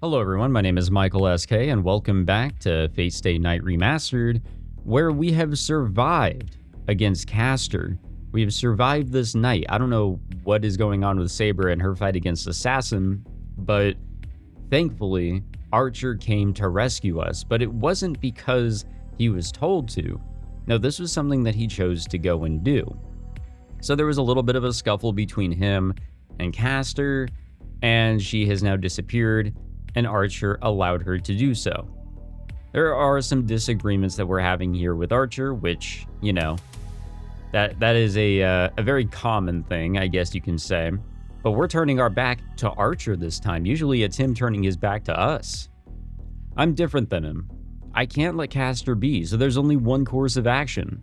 Hello everyone, my name is Michael SK and welcome back to Fate Stay Night Remastered, where we have survived against Caster. We have survived this night. I don't know what is going on with Saber and her fight against Assassin, but thankfully Archer came to rescue us, but it wasn't because he was told to. No, this was something that he chose to go and do. So there was a little bit of a scuffle between him and Caster, and she has now disappeared, and Archer allowed her to do so. There are some disagreements that we're having here with Archer, which, you know, that is a very common thing, I guess you can say. But we're turning our back to Archer this time. Usually it's him turning his back to us. I'm different than him. I can't let Caster be, so there's only one course of action.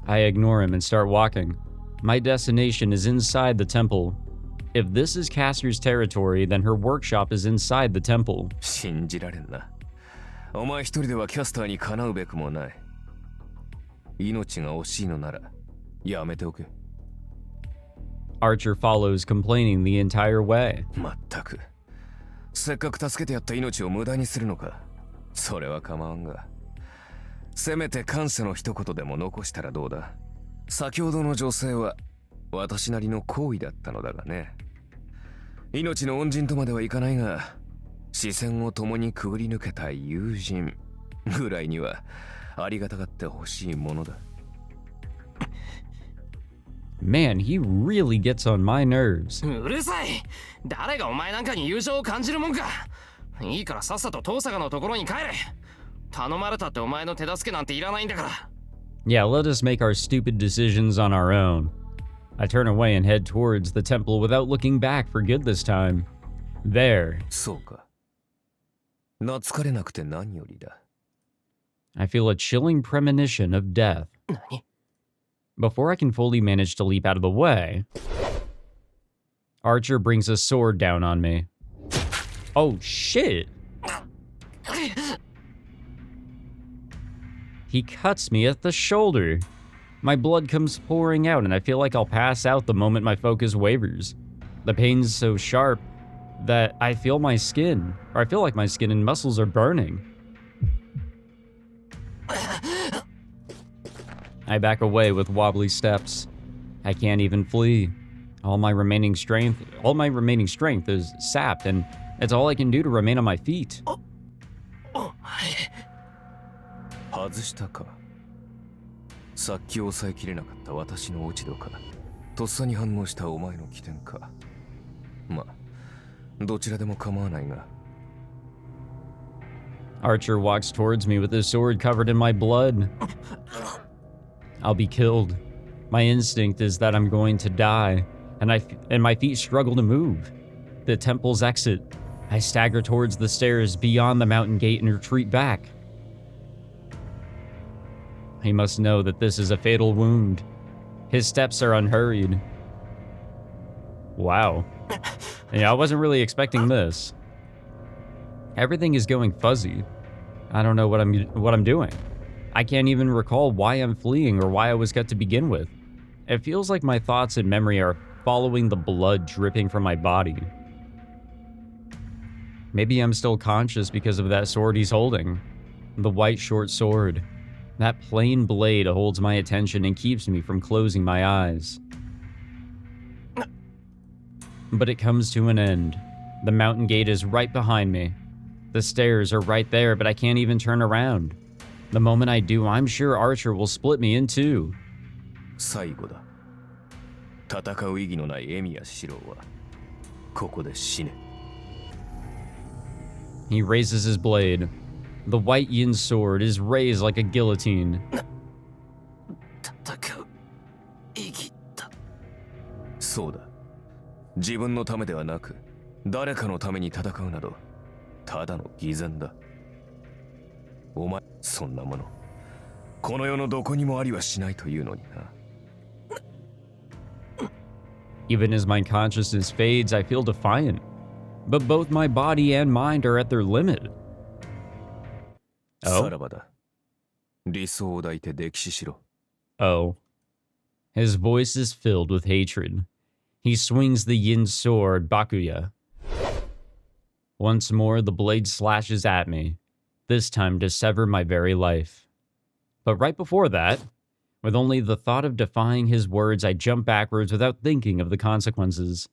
I ignore him and start walking. My destination is inside the temple. If this is Caster's territory, then her workshop is inside the temple. Archer follows, complaining the entire way. Man, he really gets on my nerves. Yeah, let us make our stupid decisions on our own. I turn away and head towards the temple without looking back for good this time. There. I feel a chilling premonition of death. Before I can fully manage to leap out of the way, Archer brings a sword down on me. Oh shit! He cuts me at the shoulder. My blood comes pouring out and I feel like I'll pass out the moment my focus wavers. The pain's so sharp that I feel my skin, or I feel like my skin and muscles are burning. I back away with wobbly steps. I can't even flee. All my remaining strength is sapped, and it's all I can do to remain on my feet. Archer walks towards me with his sword covered in my blood. I'll be killed. My instinct is that I'm going to die, and my feet struggle to move. The temple's exit. I stagger towards the stairs beyond the mountain gate and retreat back. He must know that this is a fatal wound. His steps are unhurried. Wow. Yeah, I wasn't really expecting this. Everything is going fuzzy. I don't know what I'm doing. I can't even recall why I'm fleeing or why I was cut to begin with. It feels like my thoughts and memory are following the blood dripping from my body. Maybe I'm still conscious because of that sword he's holding. The white short sword. That plain blade holds my attention and keeps me from closing my eyes. But it comes to an end. The mountain gate is right behind me. The stairs are right there, but I can't even turn around. The moment I do, I'm sure Archer will split me in two. He raises his blade. The white yin sword is raised like a guillotine. Even as my consciousness fades, I feel defiant. But both my body and mind are at their limit. Oh? Oh. His voice is filled with hatred. He swings the yin sword, Bakuya. Once more, the blade slashes at me, this time to sever my very life. But right before that, with only the thought of defying his words, I jump backwards without thinking of the consequences.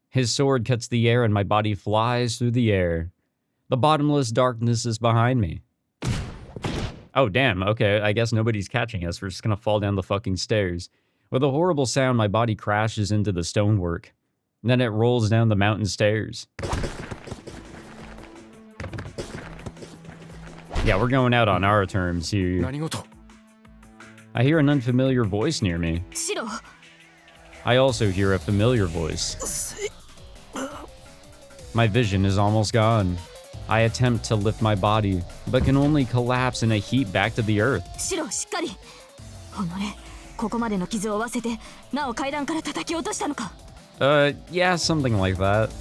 His sword cuts the air and my body flies through the air. The bottomless darkness is behind me. Oh, damn, okay, I guess nobody's catching us. We're just gonna fall down the fucking stairs. With a horrible sound, my body crashes into the stonework. Then it rolls down the mountain stairs. Yeah, we're going out on our terms here. I hear an unfamiliar voice near me. I also hear a familiar voice. My vision is almost gone. I attempt to lift my body, but can only collapse in a heap back to the earth. Yeah, something like that.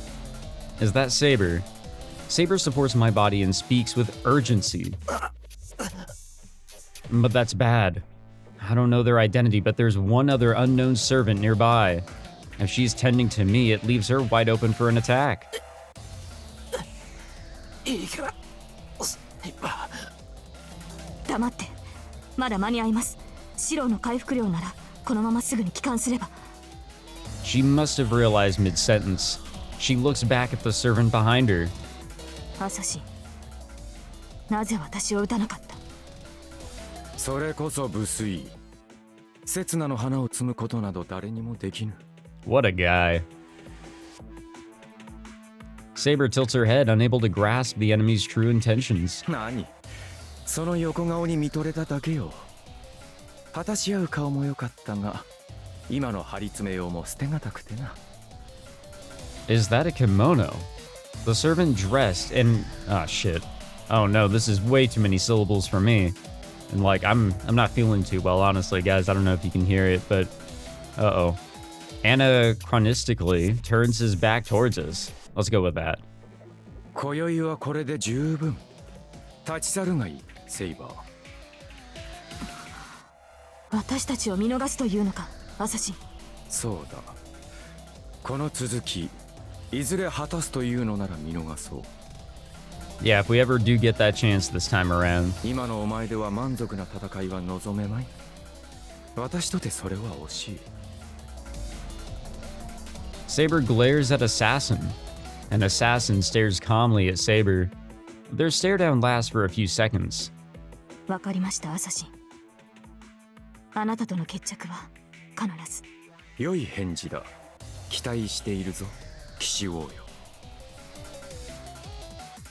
Is that Saber? Saber supports my body and speaks with urgency. But that's bad. I don't know their identity, but there's one other unknown servant nearby. If she's tending to me, it leaves her wide open for an attack. She must have realized mid-sentence. She looks back at the servant behind her. What a guy. Saber tilts her head, unable to grasp the enemy's true intentions. Is that a kimono? The servant dressed in... Ah, shit. Oh no, this is way too many syllables for me. And like, I'm not feeling too well, honestly, guys. I don't know if you can hear it, but... Uh-oh. Anachronistically turns his back towards us. Let's go with that. Yeah, if we ever do get that chance this time around. Saber glares at Assassin. An assassin stares calmly at Saber. Their stare down lasts for a few seconds.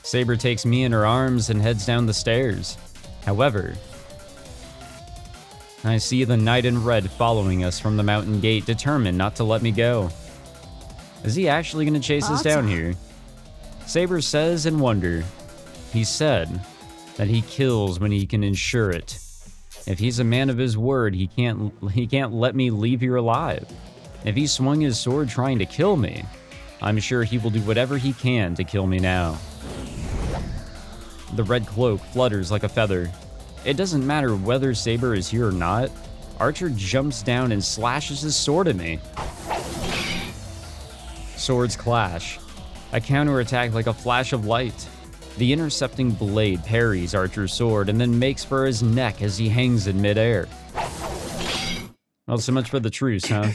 Saber takes me in her arms and heads down the stairs. However, I see the knight in red following us from the mountain gate, determined not to let me go. Is he actually going to chase us down here? Saber says in wonder. He said that he kills when he can ensure it. If he's a man of his word, he can't let me leave here alive. If he swung his sword trying to kill me, I'm sure he will do whatever he can to kill me now. The red cloak flutters like a feather. It doesn't matter whether Saber is here or not. Archer jumps down and slashes his sword at me. Swords clash. I counterattack like a flash of light. The intercepting blade parries Archer's sword and then makes for his neck as he hangs in midair. Well, so much for the truce, huh?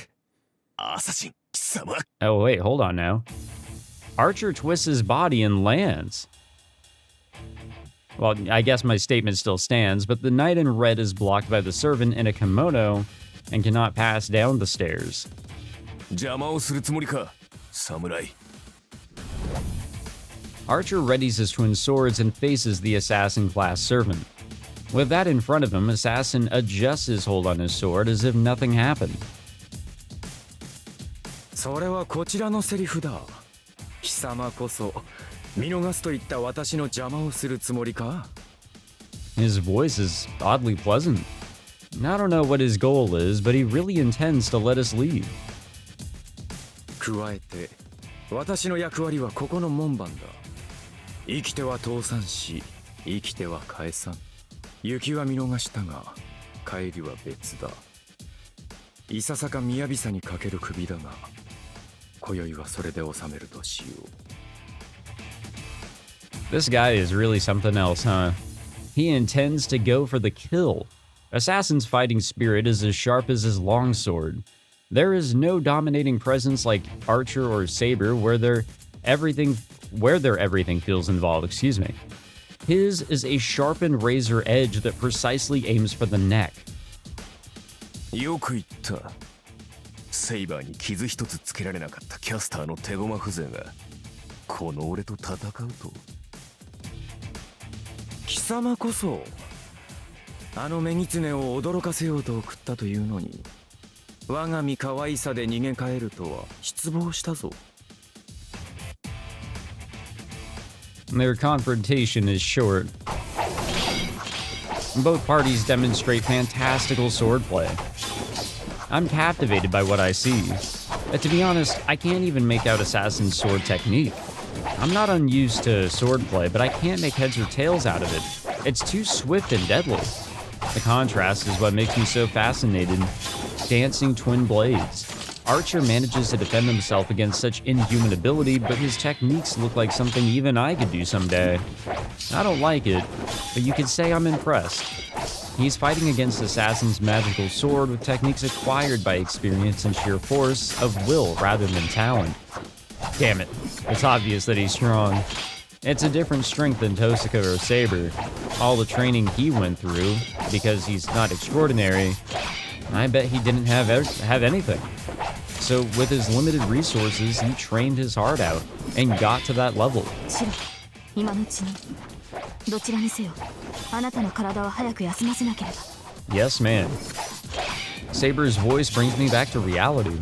Oh, wait, hold on now. Archer twists his body and lands. Well, I guess my statement still stands, but the knight in red is blocked by the servant in a kimono and cannot pass down the stairs. Archer readies his twin swords and faces the assassin-class servant. With that in front of him, Assassin adjusts his hold on his sword as if nothing happened. His voice is oddly pleasant. I don't know what his goal is, but he really intends to let us leave. いささか雅さにかける首だが、今宵はそれで収めるとしよう。 This guy is really something else, huh? He intends to go for the kill. Assassin's fighting spirit is as sharp as his longsword. There is no dominating presence like Archer or Saber where their everything feels involved, excuse me. His is a sharpened razor edge that precisely aims for the neck. よく言った。セイバーに傷一つつけられなかったキャスターの手駒風情が、この俺と戦うと。貴様こそ、あのメギツネを驚かせようと送ったというのに、我が身可愛さで逃げ帰るとは失望したぞ。 Their confrontation is short. Both parties demonstrate fantastical swordplay. I'm captivated by what I see. To be honest, I can't even make out Assassin's sword technique. I'm not unused to swordplay, but I can't make heads or tails out of it. It's too swift and deadly. The contrast is what makes me so fascinated. Dancing twin blades. Archer manages to defend himself against such inhuman ability, but his techniques look like something even I could do someday. I don't like it, but you could say I'm impressed. He's fighting against Assassin's magical sword with techniques acquired by experience and sheer force of will rather than talent. Damn it, it's obvious that he's strong. It's a different strength than Tosuka or Saber. All the training he went through, because he's not extraordinary, I bet he didn't have anything. So with his limited resources, he trained his heart out and got to that level. Yes, ma'am. Saber's voice brings me back to reality.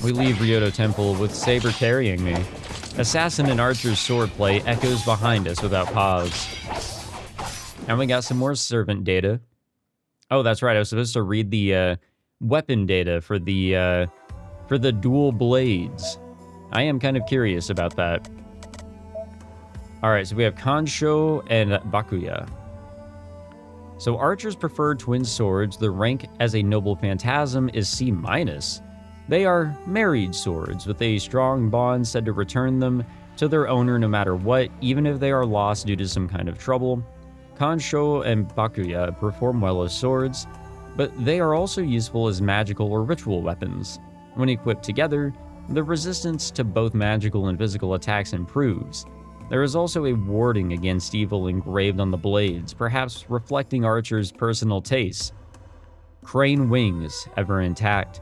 We leave Ryoto Temple with Saber carrying me. Assassin and Archer's swordplay echoes behind us without pause. And we got some more servant data. Oh, that's right. I was supposed to read the weapon data for the dual blades. I am kind of curious about that. All right, so we have Kansho and Bakuya. So Archer's preferred twin swords, the rank as a noble phantasm is C-. They are married swords with a strong bond said to return them to their owner no matter what, even if they are lost due to some kind of trouble. Kansho and Bakuya perform well as swords, but they are also useful as magical or ritual weapons. When equipped together, the resistance to both magical and physical attacks improves. There is also a warding against evil engraved on the blades, perhaps reflecting Archer's personal tastes. Crane wings, ever intact.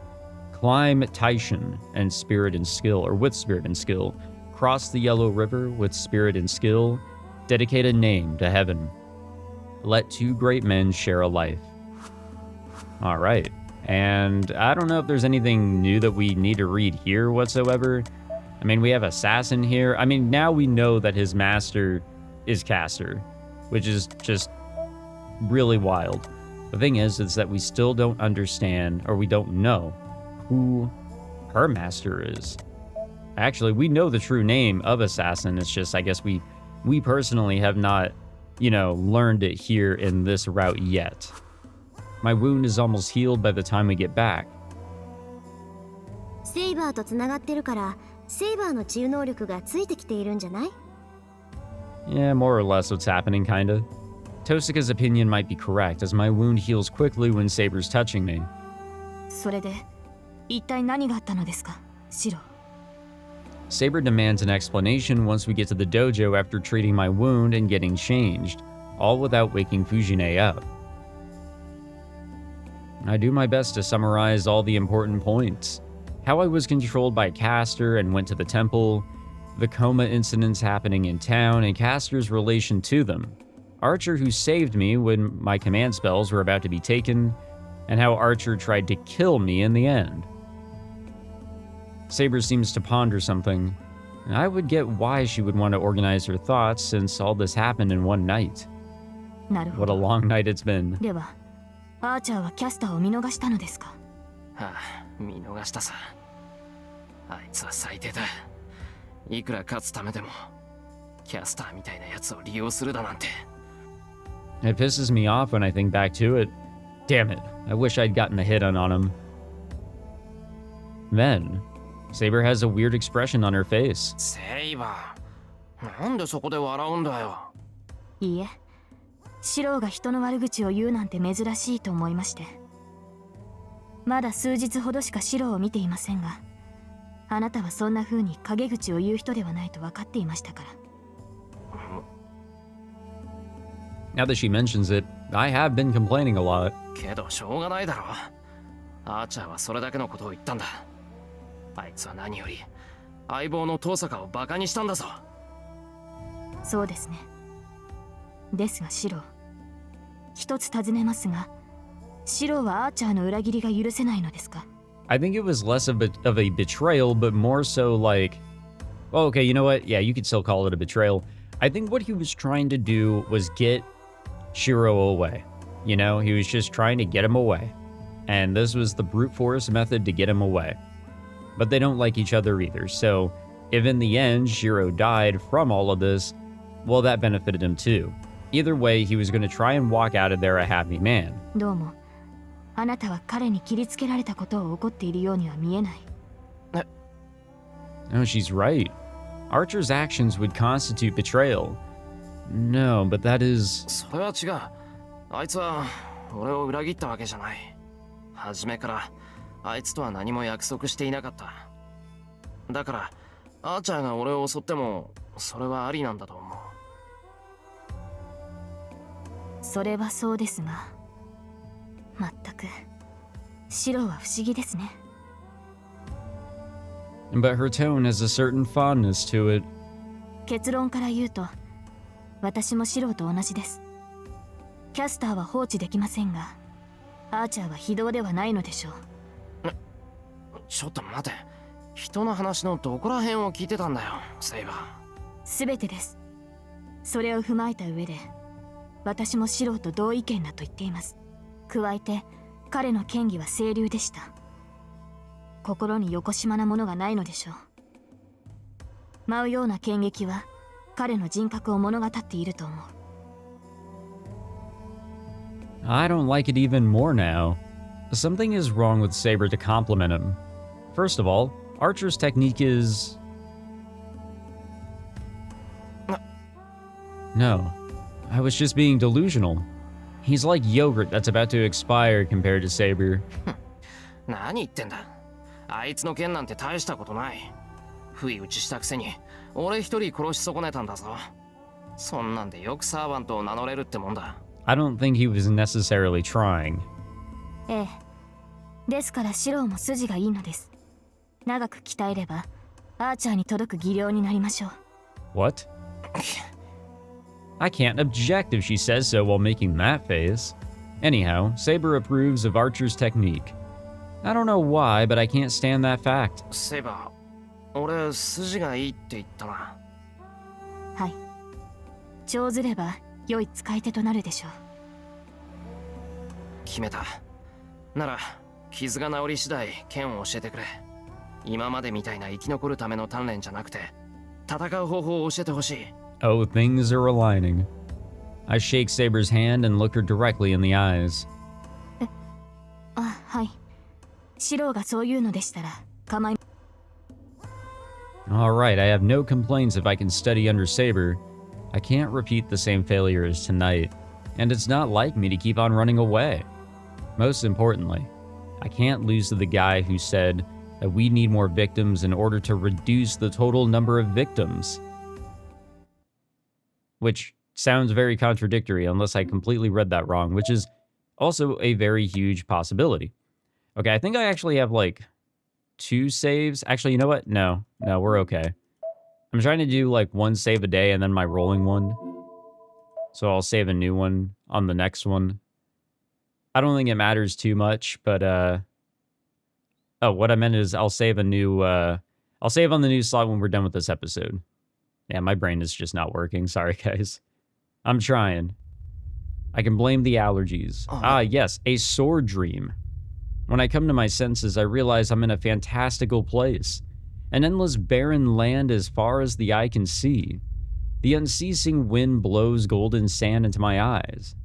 Climb Taishin and spirit and skill, or with spirit and skill. Cross the Yellow River with spirit and skill. Dedicate a name to heaven. Let two great men share a life. All right. And I don't know if there's anything new that we need to read here whatsoever. I mean, we have Assassin here. I mean, now we know that his master is Caster, which is just really wild. The thing is that we still don't understand, or we don't know, who her master is. Actually, we know the true name of Assassin. It's just, I guess we personally have not, learned it here in this route yet. My wound is almost healed by the time we get back. Saber とつながってるから、Saber の治癒能力がついてきているんじゃない? Yeah, more or less what's happening, kinda. Tosuka's opinion might be correct, as my wound heals quickly when Saber's touching me. それで、一体何があったのですか、シロ? Saber demands an explanation once we get to the dojo after treating my wound and getting changed, all without waking Fujine up. I do my best to summarize all the important points. How I was controlled by Caster and went to the temple, the coma incidents happening in town, and Caster's relation to them, Archer who saved me when my command spells were about to be taken, and how Archer tried to kill me in the end. Saber seems to ponder something. I would get why she would want to organize her thoughts since all this happened in one night. What a long night it's been. では、アーチャーはキャスターを見逃したのですか? はあ、見逃したさ。あいつは最低だ。いくら勝つためでも、キャスターみたいなやつを利用するだなんて。It pisses me off when I think back to it. Damn it. I wish I'd gotten a hit on him. Then, Saber has a weird expression on her face. セイバー、なんでそこで笑うんだよ。いいえ、シロウが人の悪口を言うなんて珍しいと思いまして。まだ数日ほどしかシロウを見ていませんが、あなたはそんな風に陰口を言う人ではないと分かっていましたから。Now that she mentions it, I have been complaining a lot. けどしょうがないだろ。アーチャーはそれだけのことを言ったんだ。あいつは何より相棒の遠坂をバカにしたんだぞ。そうですね。ですがシロウ、一つ尋ねますが、シロウはアーチャーの裏切りが許せないのですか？ I think it was less of a betrayal, but more so like, well, okay, you know what? Yeah, you could still call it a betrayal. I think what he was trying to do was get Shirou away. You know, he was just trying to get him away. And this was the brute force method to get him away. But they don't like each other either. So if in the end Shirou died from all of this, well, that benefited him too. Either way, he was going to try and walk out of there a happy man. どうも、あなたは彼に切りつけられたことを怒っているようには見えない。No, she's right. Archer's actions would constitute betrayal. No, but that is... それは違う。あいつは俺を裏切ったわけじゃない。初めからあいつとは何も約束していなかった。だからアーチャーが俺を襲ってもそれはありなんだと思う。それはそうですが、まったくシロウは不思議ですね。But her tone has a certain fondness to it. 結論から言うと、私もシロウと同じです。キャスターは放置できませんが、アーチャーは非道ではないのでしょう。ちょっと待て。人の話のどこら辺を聞いてたんだよ、セイバー。すべてです。それを踏まえた上で、私もシロウと同意見だと言っています。加えて、彼の嫌疑は清流でした。心によこしまなものがないのでしょう。舞うような剣撃は彼の人格を物語っていると思う。I don't like it even more now. Something is wrong with Saber to compliment him. First of all, Archer's technique is... No, I was just being delusional. He's like yogurt that's about to expire compared to Saber. 何言ってんだ。あいつの剣なんて大したことない。不意打ちしたくせに俺一人殺し損ねたんだぞ。そんなんでよくサーバントを名乗れるってもんだ。I don't think he was necessarily trying. ええ。ですからシロウも筋がいいのです。長く鍛えればアーチャーに届く技量になりましょう。What? I can't object if she says so while making that face. Anyhow, Saber approves of Archer's technique. I don't know why, but I can't stand that fact. セイバー、俺筋がいいって言ったな。はい。長ずれば良い使い手となるでしょう。決めた。なら傷が治り次第剣を教えてくれ。今までみたいな生き残るための鍛錬じゃなくて、戦う方法を教えてほしい。Oh, things are aligning. I shake Saber's hand and look her directly in the eyes. あ、はい。シロウがそういうのでしたら構い。Alright, I have no complaints if I can study under Saber. I can't repeat the same failure as tonight, and it's not like me to keep on running away. Most importantly, I can't lose to the guy who said that we need more victims in order to reduce the total number of victims. Which sounds very contradictory unless I completely read that wrong, which is also a very huge possibility. Okay, I think I actually have like 2 saves. Actually, you know what? No, we're okay. I'm trying to do like 1 save a day and then my rolling one. So I'll save a new one on the next one. I don't think it matters too much, but oh, what I meant is I'll save a new I'll save on the new slot when we're done with this episode. Yeah, my brain is just not working. Sorry, guys. I'm trying. I can blame the allergies. Ah, yes, a sword dream. When I come to my senses, I realize I'm in a fantastical place. An endless barren land as far as the eye can see. The unceasing wind blows golden sand into my eyes.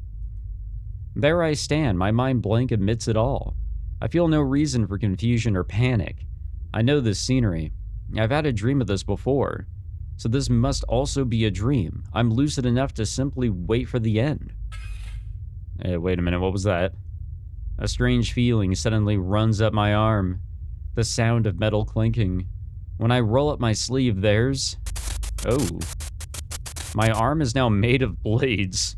There I stand, my mind blank amidst it all. I feel no reason for confusion or panic. I know this scenery. I've had a dream of this before. So this must also be a dream. I'm lucid enough to simply wait for the end. Hey, wait a minute, what was that? A strange feeling suddenly runs up my arm. The sound of metal clinking. When I roll up my sleeve, there's... Oh. My arm is now made of blades.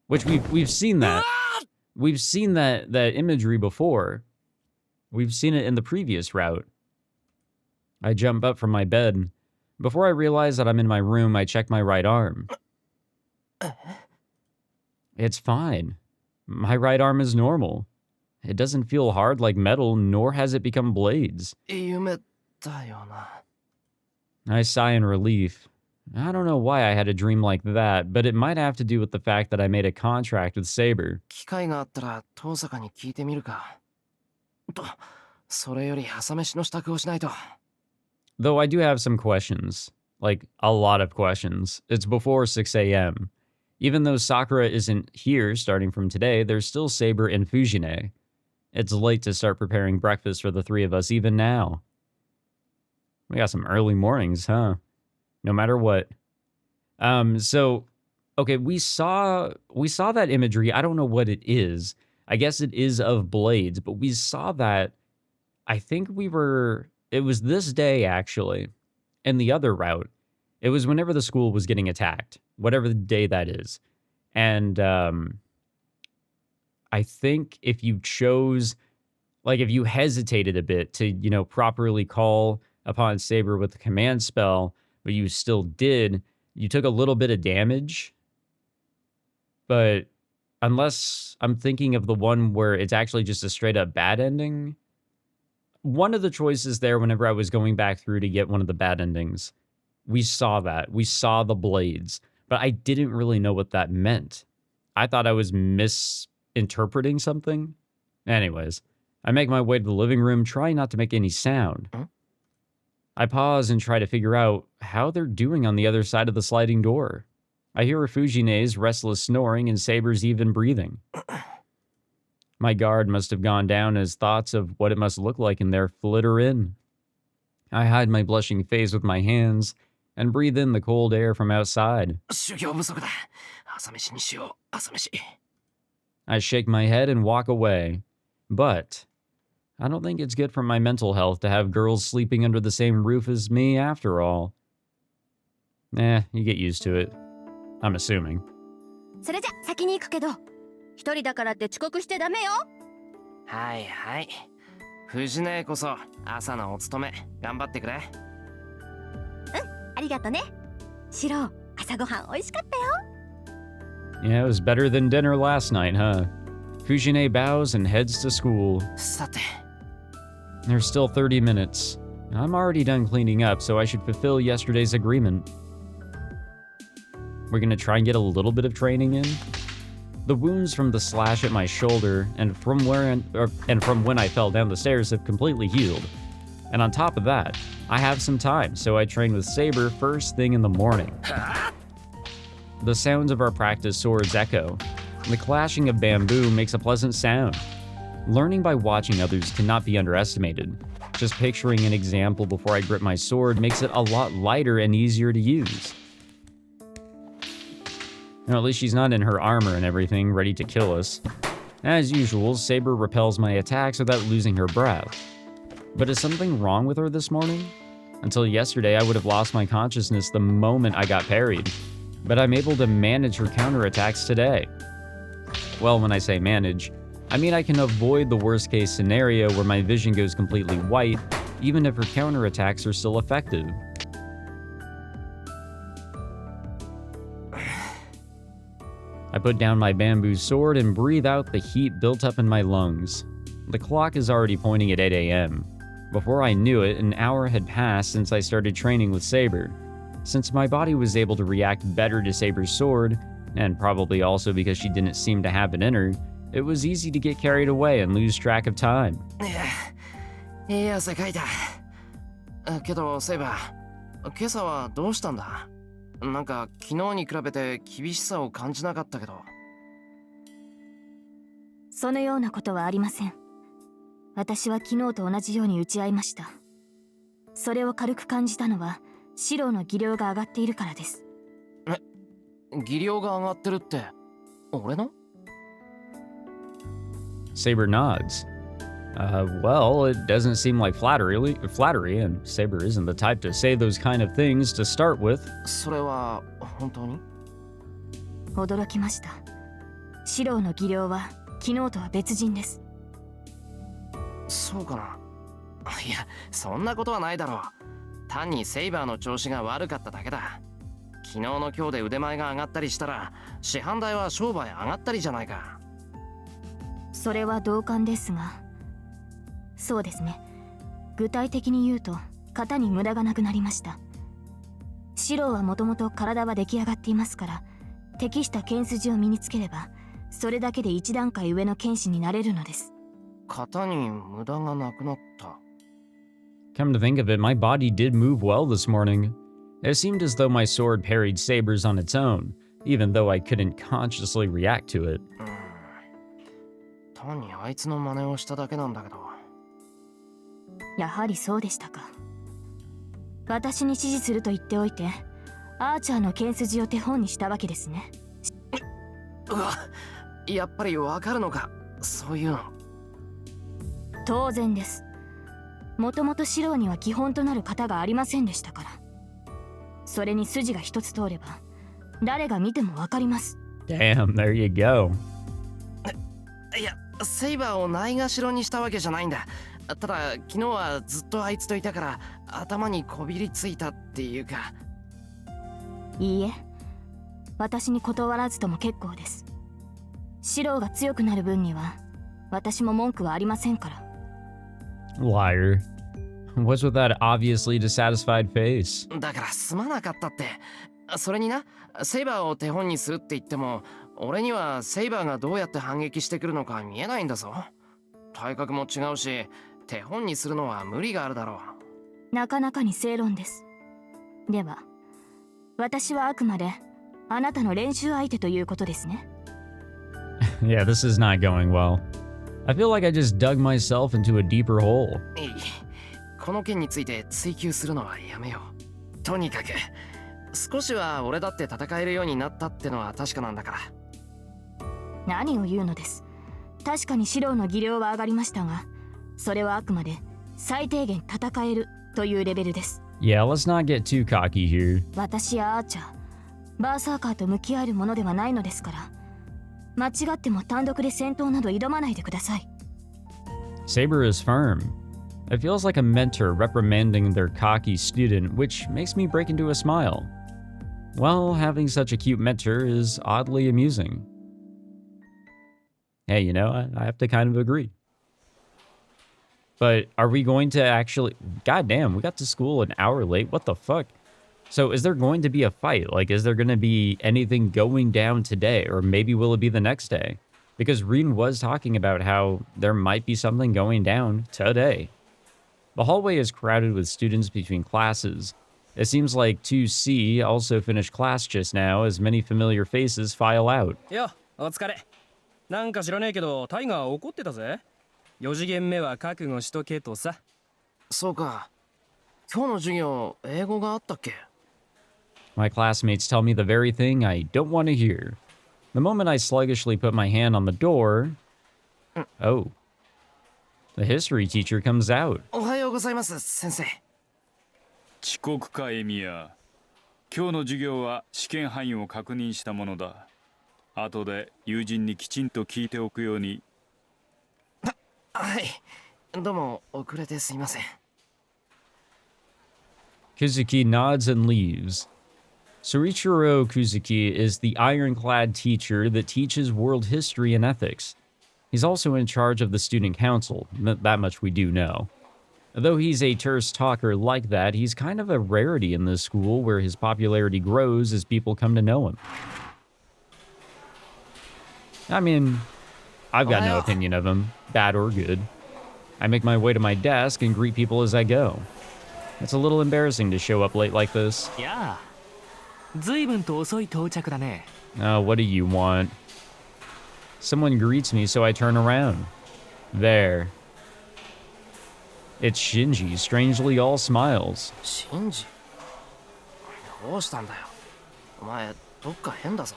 Which we've seen that. We've seen that imagery before. We've seen it in the previous route. I jump up from my bed. Before I realize that I'm in my room, I check my right arm. It's fine. My right arm is normal. It doesn't feel hard like metal, nor has it become blades. I sigh in relief. I don't know why I had a dream like that, but it might have to do with the fact that I made a contract with Saber. Though I do have some questions. Like, a lot of questions. It's before 6 a.m. Even though Sakura isn't here starting from today, there's still Saber and Fujine. It's late to start preparing breakfast for the three of us even now. We got some early mornings, huh? No matter what. Okay, we saw that imagery. I don't know what it is. I guess it is of blades, but we saw that. I think it was this day, actually, in the other route. It was whenever the school was getting attacked, whatever the day that is. And I think if you chose, like if you hesitated a bit to, properly call upon Saber with the command spell, but you still did, you took a little bit of damage. But unless I'm thinking of the one where it's actually just a straight up bad ending, one of the choices there whenever I was going back through to get one of the bad endings, we saw that. We saw the blades, but I didn't really know what that meant. I thought I was misinterpreting something. Anyways, I make my way to the living room, trying not to make any sound. Huh? I pause and try to figure out how they're doing on the other side of the sliding door. I hear Fujine's restless snoring and Saber's even breathing. My guard must have gone down as thoughts of what it must look like in there flitter in. I hide my blushing face with my hands and breathe in the cold air from outside. I shake my head and walk away. But I don't think it's good for my mental health to have girls sleeping under the same roof as me after all. You get used to it. I'm assuming. それじゃ先に行くけど、一人だからって遅刻してダメよ。はいはい。藤根こそ朝のお勤め頑張ってくれ。ありがとね。シロ、朝ごはん美味しかったよ。Yeah, it was better than dinner last night, huh? Fujine bows and heads to school. さて。There's still 30 minutes. I'm already done cleaning up, so I should fulfill yesterday's agreement. We're gonna try and get a little bit of training in. The wounds from the slash at my shoulder and from when I fell down the stairs have completely healed. And on top of that, I have some time, so I train with Saber first thing in the morning. The sounds of our practice swords echo. The clashing of bamboo makes a pleasant sound. Learning by watching others cannot be underestimated. Just picturing an example before I grip my sword makes it a lot lighter and easier to use. At least she's not in her armor and everything, ready to kill us. As usual, Saber repels my attacks without losing her breath. But is something wrong with her this morning? Until yesterday, I would have lost my consciousness the moment I got parried. But I'm able to manage her counterattacks today. Well, when I say manage, I mean I can avoid the worst case scenario where my vision goes completely white, even if her counterattacks are still effective. I put down my bamboo sword and breathe out the heat built up in my lungs. The clock is already pointing at 8 a.m. Before I knew it, an hour had passed since I started training with Saber. Since my body was able to react better to Saber's sword, and probably also because she didn't seem to have it in her, it was easy to get carried away and lose track of time. いや汗かいた。けどセイバー、今朝はどうしたんだ？なんか昨日に比べて厳しさを感じなかったけど。そのようなことはありません。私は昨日と同じように打ち合いました。それを軽く感じたのはシロウの技量が上がっているからです。技量が上がってるって俺の？ Saber nods. Well, it doesn't seem like flattery, and Saber isn't the type to say those kind of things to start with. それは本当に？驚きました。シロウの技量は昨日とは別人です。そうかな。いや、そんなことはないだろう。単にセイバーの調子が悪かっただけだ。昨日の今日で腕前が上がったりしたら、市販代は商売上がったりじゃないか。それは同感ですが、そうですね。具体的に言うと、型に無駄がなくなりました。シロウはもともと体は出来上がっていますから、適した剣筋を身につければ、それだけで一段階上の剣士になれるのです。型に無駄がなくなった。Come to think of it, my body did move well this morning. It seemed as though my sword parried sabers on its own, even though I couldn't consciously react to it. 単にあいつの真似をしただけなんだけど。やはりそうでしたか。私に指示すると言っておいて、アーチャーの剣筋を手本にしたわけですね。うわ、やっぱりわかるのか、そういうの。当然です。もともとシロウには基本となる型がありませんでしたから。それに筋が一つ通れば、誰が見てもわかります。Damn, there you go. いや、セイバーをないがしろにしたわけじゃないんだ。ただ、昨日はずっとあいつといたから、頭にこびりついたっていうか。いいえ、私に断らずとも結構です。シロウが強くなる分には、私も文句はありませんから。Liar. What's with that obviously dissatisfied face? だからすまなかったって。それにな、セイバーを手本にするって言っても、俺にはセイバーがどうやって反撃してくるのか見えないんだぞ。体格も違うし、手本にするのは無理があるだろう。なかなかに正論です。では、私はあくまであなたの練習相手ということですね。Yeah, this is not going well. I feel like I just dug myself into a deeper hole. いい。この件について追求するのはやめよう。とにかく、少しは俺だって戦えるようになったってのは確かなんだから。何を言うのです。確かにシロウの技量は上がりましたが、それはあくまで最低限戦えるというレベルです。Yeah, let's not get too cocky here. 私やアーチャー、バーサーカーと向き合えるものではないのですから、間違っても単独で戦闘など挑まないでください。Saber is firm. It feels like a mentor reprimanding their cocky student, which makes me break into a smile. Well, having such a cute mentor is oddly amusing. Hey, you know, I have to kind of agree. But are we going to actually... Goddamn, we got to school an hour late. What the fuck? So is there going to be a fight? Like, is there going to be anything going down today? Or maybe will it be the next day? Because Rin was talking about how there might be something going down today. The hallway is crowded with students between classes. It seems like 2C also finished class just now as many familiar faces file out. よ、お疲れ。なんか知らねえけど、タイガー怒ってたぜ。4次元目は覚悟しとけとさ。そうか。今日の授業、英語があったっけ？ My classmates tell me the very thing I don't want to hear. The moment I sluggishly put my hand on the door... Oh. The history teacher comes out. おはようございます、先生。遅刻かエミヤ。今日の授業は試験範囲を確認したものだ。後で友人にきちんと聞いておくように。はい。どうも遅れてすいません。Kuzuki nods and leaves. Soichiro Kuzuki is the ironclad teacher that teaches world history and ethics. He's also in charge of the student council, that much we do know. Though he's a terse talker like that, he's kind of a rarity in this school where his popularity grows as people come to know him. I mean, I've got no opinion of him, bad or good. I make my way to my desk and greet people as I go. It's a little embarrassing to show up late like this. Yeah. 随分と遅い到着だね。Oh, what do you want? Someone greets me, so I turn around. There. It's Shinji, strangely all smiles. シンジ、どうしたんだよ。お前どっか変だぞ。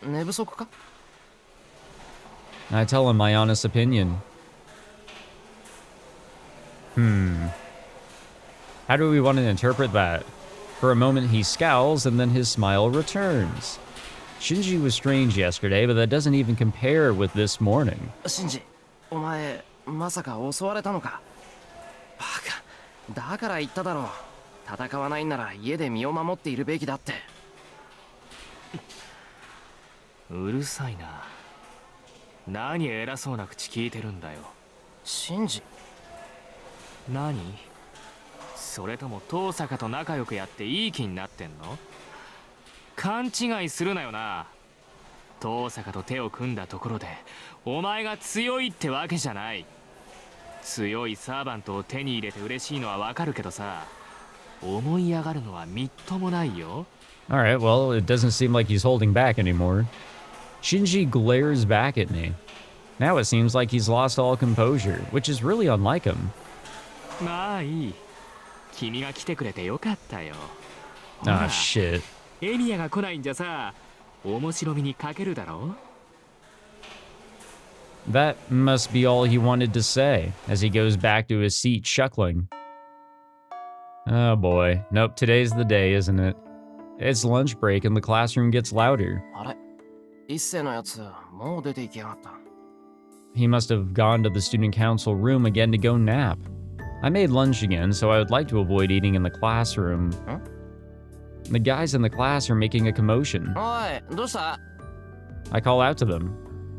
寝不足か？ I tell him my honest opinion. How do we want to interpret that? For a moment he scowls and then his smile returns. Shinji was strange yesterday, but that doesn't even compare with this morning. シンジ、お前まさか襲われたのか？バカ、だから言っただろう。戦わないんなら家で身を守っているべきだって。うるさいな。何偉そうな口聞いてるんだよ。シンジ、何？それとも遠坂と仲良くやっていい気になってんの？勘違いするなよな。遠坂と手を組んだところでお前が強いってわけじゃない。強いサーバントを手に入れて嬉しいのはわかるけどさ、思い上がるのはみっともないよ。Alright, well, it doesn't seem like he's holding back anymore. Shinji glares back at me. Now it seems like he's lost all composure, which is really unlike him. まあいい。君が来てくれてよかったよ。Ah, shit. エミヤが来ないんじゃさ、面白みに欠けるだろ。That must be all he wanted to say, as he goes back to his seat chuckling. Oh boy. Nope, today's the day, isn't it? It's lunch break and the classroom gets louder. あれ、一世のやつもう出て行きやがった。 He must have gone to the student council room again to go nap. I made lunch again, so I would like to avoid eating in the classroom. Huh? The guys in the class are making a commotion. おい、どうした？ I call out to them.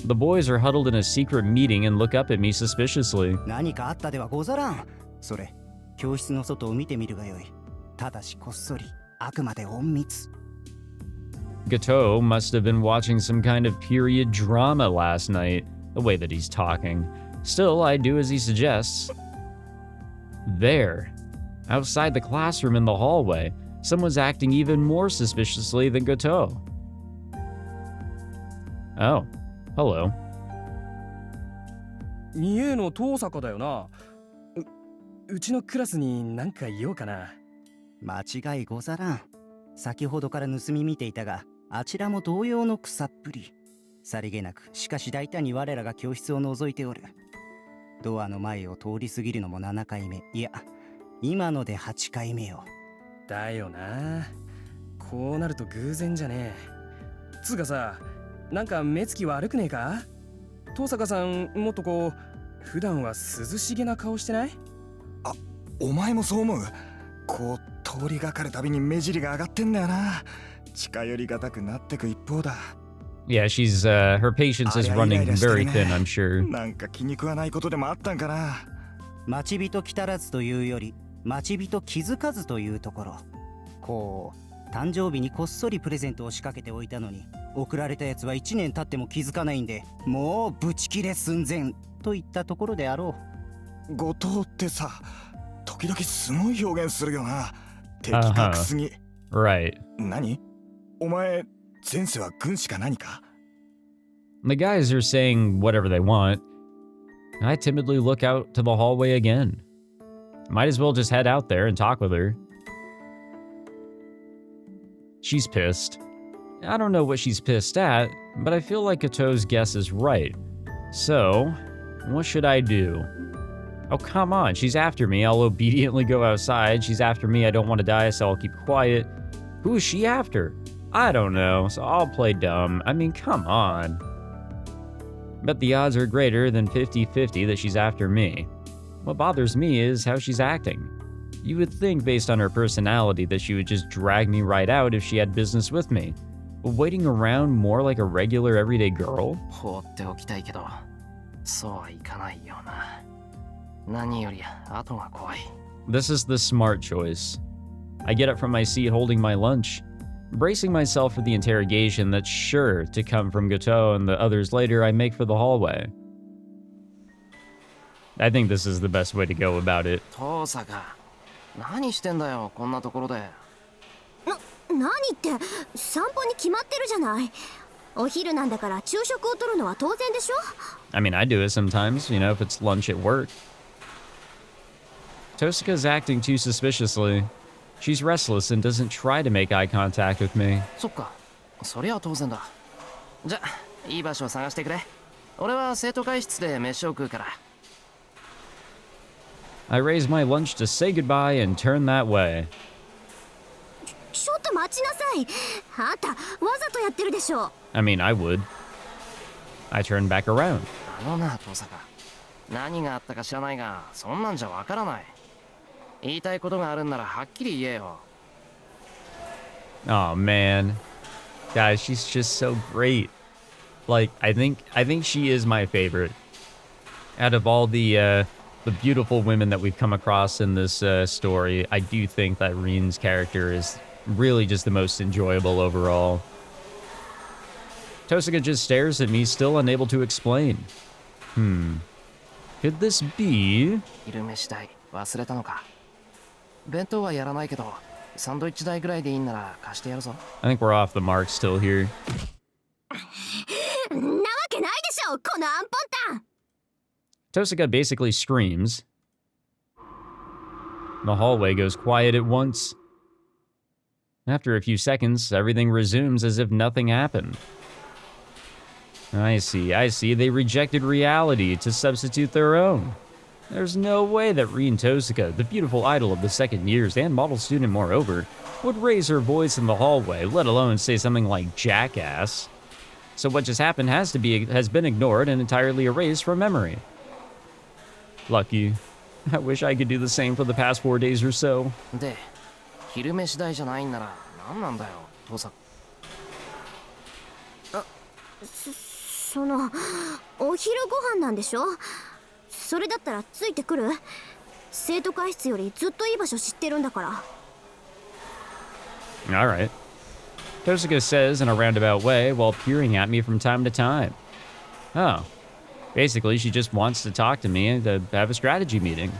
The boys are huddled in a secret meeting and look up at me suspiciously. 何かあったではござらん。それ、教室の外を見てみるがよい。ただしこっそり、あくまで隠密。Gato must have been watching some kind of period drama last night, the way that he's talking. Still, I do as he suggests. There. Outside the classroom in the hallway, someone's acting even more suspiciously than Gato. Oh, hello. 三重の遠坂だよな。うちのクラスに何か言おうかな。間違いござらん。先ほどから盗み見ていたが、あちらも同様の草っぷり。さりげなく、しかし大胆に我らが教室を覗いておる。ドアの前を通り過ぎるのも7回目。いや、今ので8回目よ。だよな。こうなると偶然じゃねえ。つうかさ、なんか目つき悪くねえか？遠坂さん、もっとこう、普段は涼しげな顔してない？あ、お前もそう思う？こう通りがかるたびに目尻が上がってんだよな。近寄りがたくなってく一方だ。Yeah, her patience is running very thin, I'm sure. なんか気に食わないことでもあったんかな。待ち人来たらずというより、待ち人気づかずというところ。こう、誕生日にこっそりプレゼントを仕掛けておいたのに、送られたやつは1年経っても気づかないんで、もうブチ切れ寸前といったところであろう。後藤ってさ、時々すごい表現するよな。的確すぎ。Right. 何？お前、前世は軍師か何か？ The guys are saying whatever they want. I timidly look out to the hallway again. Might as well just head out there and talk with her. She's pissed. I don't know what she's pissed at, but I feel like Gato's guess is right. So, what should I do? Oh, come on, she's after me. I'll obediently go outside. She's after me. I don't want to die, so I'll keep quiet. Who is she after? I don't know, so I'll play dumb. I mean, come on. But the odds are greater than 50-50 that she's after me. What bothers me is how she's acting. You would think, based on her personality, that she would just drag me right out if she had business with me. But waiting around more like a regular everyday girl? 放っておきたいけど、そうはいかないよな。何より後が怖い。 This is the smart choice. I get up from my seat holding my lunch, bracing myself for the interrogation that's sure to come from Gato and the others later. I make for the hallway. I think this is the best way to go about it. 遠坂、何してんだよ、こんなところで。何って散歩に決まってるじゃない。お昼なんだから昼食をとるのは当然でしょ。 I mean, I do it sometimes, you know, if it's lunch at work. Tosaka's acting too suspiciously. She's restless and doesn't try to make eye contact with me. そっか、そりゃ当然だ。じゃ、いい場所を探してくれ。俺は生徒会室で飯を食うから。I raise my lunch to say goodbye and turn that way. ちょっと待ちなさい。あんたわざとやってるでしょ。 I mean, I would. I turn back around. あのな、登坂。何があったか知らないが、そんなんじゃわからない。言いたいことがあるんならはっきり言えよ。Oh man, guys, she's just so great. Like, I think she is my favorite out of all the beautiful women that we've come across in this story. I do think that Reen's character is really just the most enjoyable overall. Tosaka just stares at me, still unable to explain. Could this be? 昼飯代忘れたのか。弁当はやらないけど、サンドイッチ代ぐらいでいいんなら貸してやるぞ。I think we're off the mark still here. なわけないでしょ、このアンポンタン。 Tosaka basically screams. The hallway goes quiet at once. After a few seconds, everything resumes as if nothing happened. I see. They rejected reality to substitute their own. There's no way that Reen Tosaka, the beautiful idol of the second years and model student moreover, would raise her voice in the hallway, let alone say something like jackass. So what just happened has been ignored and entirely erased from memory. Lucky. I wish I could do the same for the past 4 days or so. で、昼飯代じゃないんなら何なんだよ、登坂。そのお昼ご飯なんでしょ。それだったらついてくる。生徒会室よりずっといい場所知ってるんだから。 All right. Tosaka says in a roundabout way while peering at me from time to time. Oh. Basically, she just wants to talk to me and to have a strategy meeting.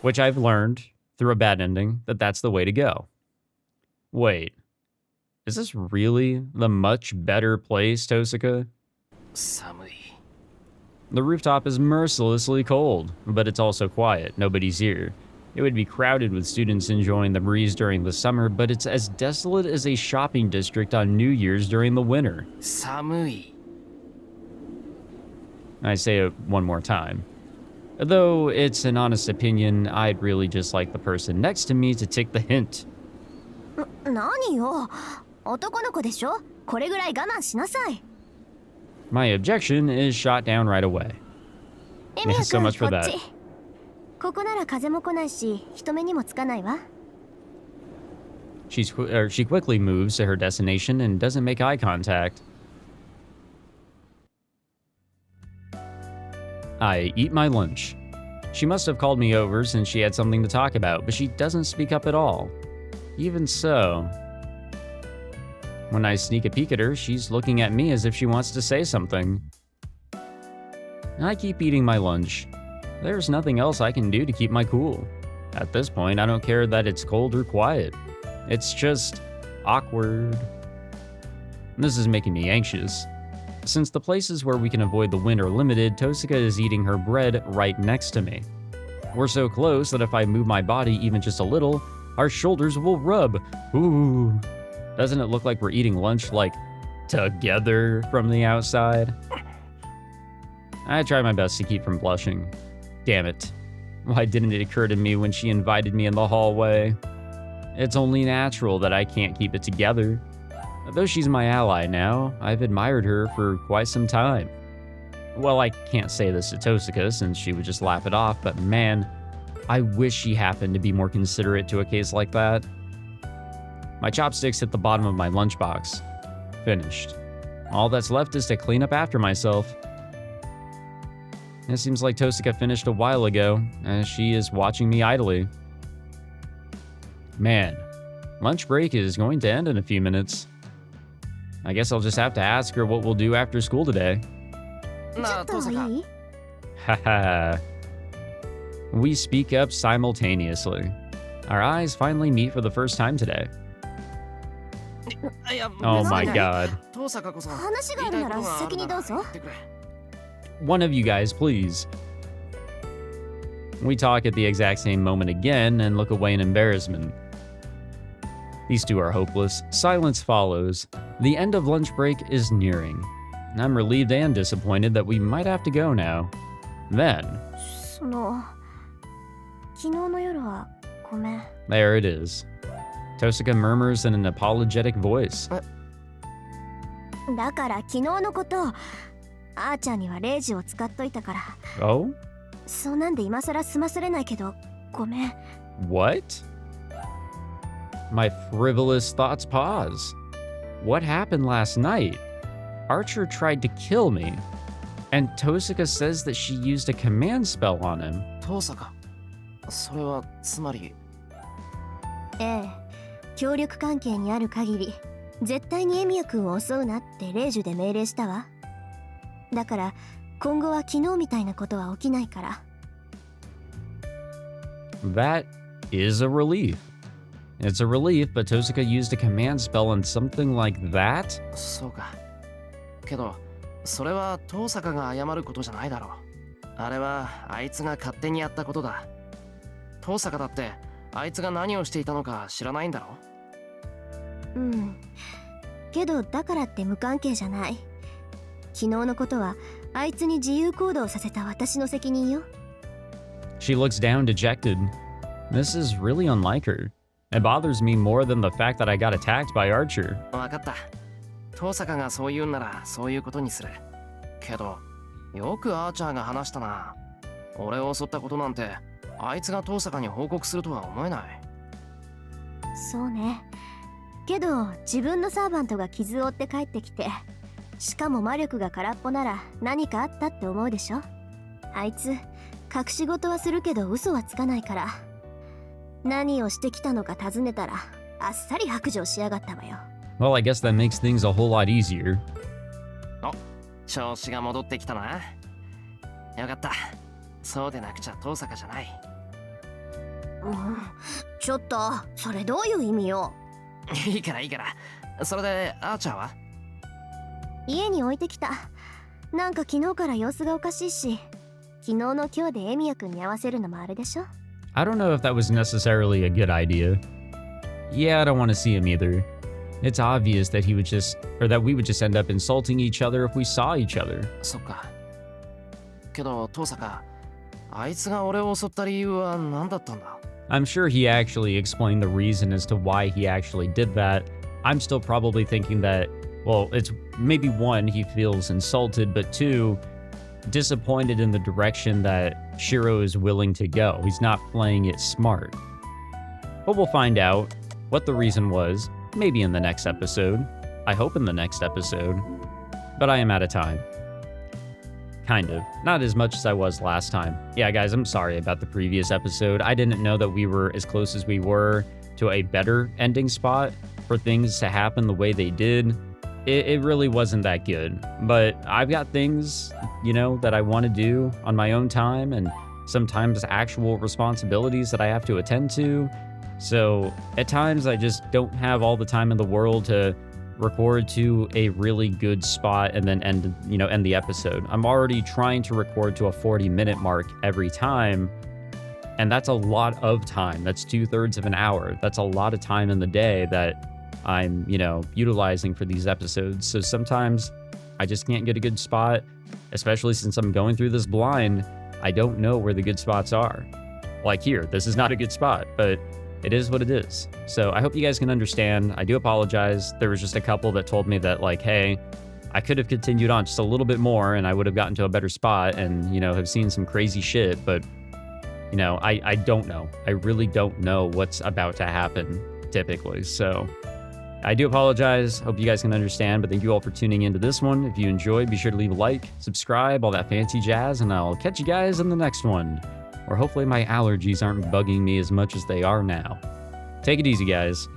Which I've learned, through a bad ending, that that's the way to go. Wait. Is this really the much better place, Tosaka? 寒い。 The rooftop is mercilessly cold, but it's also quiet. Nobody's here. It would be crowded with students enjoying the breeze during the summer, but it's as desolate as a shopping district on New Year's during the winter. 寒い。 I say it one more time. Though it's an honest opinion, I'd really just like the person next to me to take the hint. 何よ、男の子でしょ。これぐらい我慢しなさい。 My objection is shot down right away. エミヤ So 君、 much for こっ that. ち。ここなら風も来ないし、人目にもつかないわ。 She quickly moves to her destination and doesn't make eye contact. I eat my lunch. She must have called me over since she had something to talk about, but she doesn't speak up at all. Even so, when I sneak a peek at her, she's looking at me as if she wants to say something. I keep eating my lunch. There's nothing else I can do to keep my cool. At this point, I don't care that it's cold or quiet. It's just awkward. This is making me anxious. Since the places where we can avoid the wind are limited, Tosaka is eating her bread right next to me. We're so close that if I move my body even just a little, our shoulders will rub. Ooh. Doesn't it look like we're eating lunch, like, together from the outside? I try my best to keep from blushing. Damn it. Why didn't it occur to me when she invited me in the hallway? It's only natural that I can't keep it together. Though she's my ally now, I've admired her for quite some time. Well, I can't say this to Tosaka since she would just laugh it off, but man, I wish she happened to be more considerate to a case like that. My chopsticks hit the bottom of my lunchbox. Finished. All that's left is to clean up after myself. It seems like Tosaka finished a while ago, as she is watching me idly. Man, lunch break is going to end in a few minutes. I guess I'll just have to ask her what we'll do after school today. ちょっといい？ Haha. We speak up simultaneously. Our eyes finally meet for the first time today. いや、 Oh 別 my に god. 遠坂こそ話があるなら先にどうぞ。言ってくれ。 One of you guys, please. We talk at the exact same moment again and look away in embarrassment. These two are hopeless. Silence follows. The end of lunch break is nearing. I'm relieved and disappointed that we might have to go now. Then, その昨日の夜はごめん。 there it is. Tosaka murmurs in an apologetic voice. だから昨日のことあーちゃんにはレイジを使っといたから Oh? そうなんで今さら済まされないけどごめん。 What? My frivolous thoughts pause. What happened last night? Archer tried to kill me, and Tosaka says that she used a command spell on him. 遠坂。それはつまり。ええ、協力関係にある限り絶対にエミヤ君を襲うなってレイジュで命令したわ。だから今後は昨日みたいなことは起きないから。 That is a relief. It's a relief, but Tosaka used a command spell on something like that? そうか。けど、それは遠坂が謝ることじゃないだろう。あれはあいつが勝手にやったことだ。遠坂だってあいつが何をしていたのか知らないんだろう。うん。けどだからって無関係じゃない。昨日のことはあいつに自由行動させた私の責任よ。 She looks down, dejected. This is really unlike her. It bothers me more than the fact that I got attacked by Archer. わかった。遠坂がそう言うんならそういうことにする。けど、よくアーチャーが話したな。俺を襲ったことなんて、あいつが遠坂に報告するとは思えない。そうね。けど自分のサーバントが傷を負って帰ってきて、しかも魔力が空っぽなら何かあったって思うでしょ。あいつ隠し事はするけど嘘はつかないから。何をしてきたのか尋ねたらあっさり白状しやがったわよ。 Well, I guess that makes things a whole lot easier. 調子が戻ってきたな。よかった。そうでなくちゃ遠坂じゃない。ちょっとそれどういう意味よ。いいからいいから。それでアーチャーは？家に置いてきた。なんか昨日から様子がおかしいし、昨日の今日でエミヤ君に合わせるのもあれでしょ。 I don't know if that was necessarily a good idea. Yeah, I don't want to see him either. It's obvious that he would just, or that we would just end up insulting each other if we saw each other. そっか。けど遠坂、あいつが俺を襲った理由は何だったんだ？ I'm sure he actually explained the reason as to why he actually did that. I'm still probably thinking that, well, it's maybe one, he feels insulted, but two, disappointed in the direction that Shirou is willing to go. He's not playing it smart. But we'll find out what the reason was, maybe in the next episode. I hope in the next episode. But I am out of time. Kind of. Not as much as I was last time. Yeah, guys, I'm sorry about the previous episode. I didn't know that we were as close as we were to a better ending spot for things to happen the way they did. It really wasn't that good. But I've got things, you know, that I want to do on my own time, and sometimes actual responsibilities that I have to attend to. So at times I just don't have all the time in the world to record to a really good spot and then end the episode. I'm already trying to record to a 40-minute mark every time, and that's a lot of time. That's 2/3 of an hour. That's a lot of time in the day that I'm, utilizing for these episodes. So sometimes I just can't get a good spot, especially since I'm going through this blind. I don't know where the good spots are. Like here, this is not a good spot, but it is what it is. So I hope you guys can understand. I do apologize. There was just a couple that told me that, like, hey, I could have continued on just a little bit more and I would have gotten to a better spot and, have seen some crazy shit. But, I don't know. I really don't know what's about to happen typically. So I do apologize. Hope you guys can understand. But thank you all for tuning into this one. If you enjoyed, be sure to leave a like, subscribe, all that fancy jazz. And I'll catch you guys in the next one. Or hopefully my allergies aren't bugging me as much as they are now. Take it easy, guys.